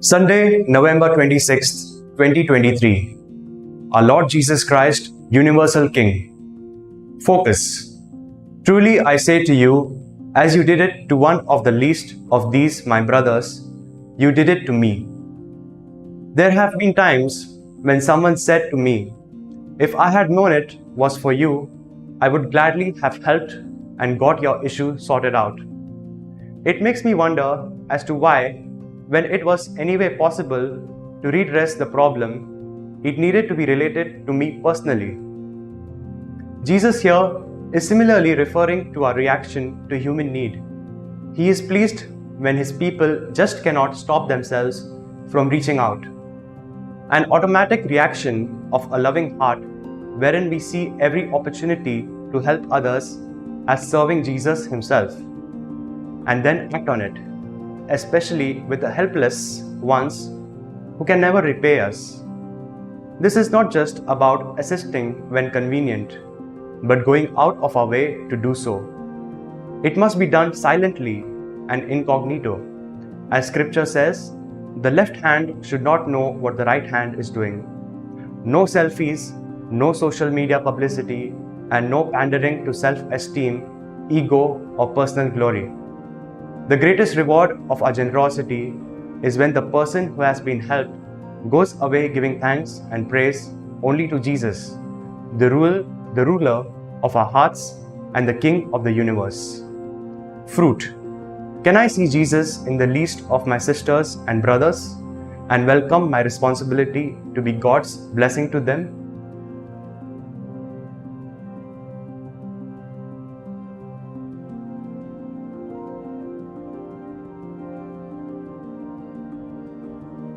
Sunday, November 26th, 2023. Our Lord Jesus Christ, Universal King. Focus. Truly I say to you, as you did it to one of the least of these my brothers, you did it to me. There have been times when someone said to me, if I had known it was for you, I would gladly have helped and got your issue sorted out. It makes me wonder as to why, when it was anyway possible to redress the problem, it needed to be related to me personally. Jesus here is similarly referring to our reaction to human need. He is pleased when his people just cannot stop themselves from reaching out. An automatic reaction of a loving heart wherein we see every opportunity to help others as serving Jesus himself, and then act on it, especially with the helpless ones who can never repay us. This is not just about assisting when convenient, but going out of our way to do so. It must be done silently and incognito. As scripture says, the left hand should not know what the right hand is doing. No selfies, no social media publicity, and no pandering to self-esteem, ego, or personal glory. The greatest reward of our generosity is when the person who has been helped goes away giving thanks and praise only to Jesus, the ruler of our hearts and the King of the universe. Fruit. Can I see Jesus in the least of my sisters and brothers and welcome my responsibility to be God's blessing to them?